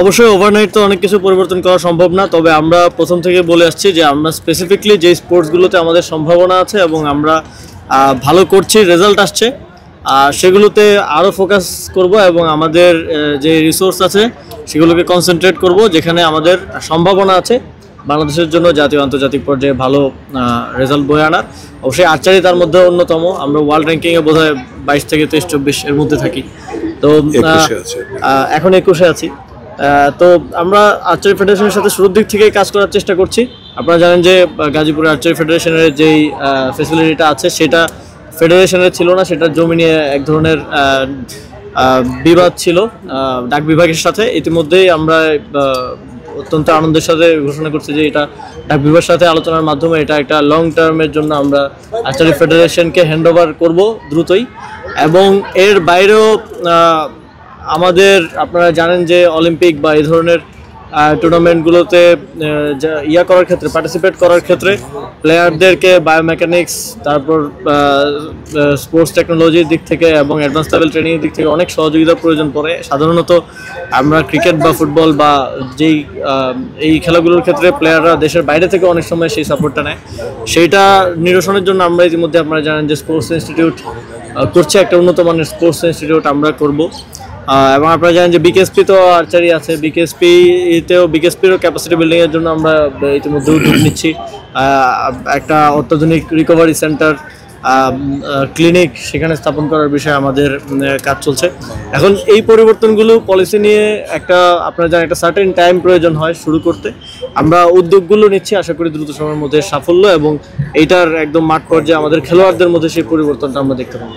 অবশ্যই ওভারনাইট তো অনেক কিছু পরিবর্তন করা সম্ভব না, তবে আমরা প্রথম থেকে বলে আসছি যে আমরা স্পেসিফিকলি যে স্পোর্টসগুলোতে আমাদের সম্ভাবনা আছে এবং আমরা ভালো করছি, রেজাল্ট আসছে, সেগুলোতে আরও ফোকাস করব এবং আমাদের যে রিসোর্স আছে সেগুলোকে কনসেন্ট্রেট করব, যেখানে আমাদের সম্ভাবনা আছে বাংলাদেশের জন্য জাতীয় আন্তর্জাতিক পর্যায়ে ভালো রেজাল্ট বয়ে আনার। অবশ্যই আর্চারি তার মধ্যে অন্যতম। আমরা ওয়ার্ল্ড র্যাঙ্কিংয়ে বোধহয় 22 থেকে 23-24 এর মধ্যে থাকি, তো এখন 21-এ আছি। তো আমরা আর্চারি ফেডারেশনের সাথে শুরুর দিক থেকেই কাজ করার চেষ্টা করছি। আপনারা জানেন যে গাজীপুর আর্চারি ফেডারেশনের যেই ফ্যাসিলিটিটা আছে সেটা ফেডারেশনের ছিল না, সেটার জমি নিয়ে এক ধরনের বিবাদ ছিল ডাক বিভাগের সাথে। ইতিমধ্যেই আমরা অত্যন্ত আনন্দের সাথে ঘোষণা করছি যে এটা ডাক বিভাগের সাথে আলোচনার মাধ্যমে এটা একটা লং টার্মের জন্য আমরা আর্চারি ফেডারেশনকে হ্যান্ড ওভার করবো দ্রুতই। এবং এর বাইরেও আমাদের আপনারা জানেন যে অলিম্পিক বা এই ধরনের টুর্নামেন্টগুলোতে করার ক্ষেত্রে, পার্টিসিপেট করার ক্ষেত্রে প্লেয়ারদেরকে বায়োমেকানিক্স, তারপর স্পোর্টস টেকনোলজির দিক থেকে এবং অ্যাডভান্স লেভেল ট্রেনিংয়ের দিক থেকে অনেক সহযোগিতার প্রয়োজন পড়ে। সাধারণত আমরা ক্রিকেট বা ফুটবল বা যেই এই খেলাগুলোর ক্ষেত্রে প্লেয়াররা দেশের বাইরে থেকে অনেক সময় সেই সাপোর্টটা নেয়। সেইটা নিরসনের জন্য আমরা ইতিমধ্যে আপনারা জানেন যে স্পোর্টস ইনস্টিটিউট করছে, একটা উন্নত মানের স্পোর্টস ইনস্টিটিউট আমরা করব। এবং আপনারা জানেন যে বিকেএসপি তো আর্চারি আছে, বিকেএসপিরও ক্যাপাসিটি বিল্ডিংয়ের জন্য আমরা ইতিমধ্যে উদ্যোগ নিচ্ছি। একটা অত্যাধুনিক রিকভারি সেন্টার, ক্লিনিক সেখানে স্থাপন করার বিষয়ে আমাদের কাজ চলছে। এখন এই পরিবর্তনগুলো পলিসি নিয়ে আপনারা জানেন একটা সার্টেন টাইম প্রয়োজন হয় শুরু করতে। আমরা উদ্যোগগুলো নিচ্ছি, আশা করি দ্রুত সময়ের মধ্যে সাফল্য এবং এইটার একদম মাঠ পর্যায়ে আমাদের খেলোয়াড়দের মধ্যে সেই পরিবর্তনটা আমরা দেখতে পাবো।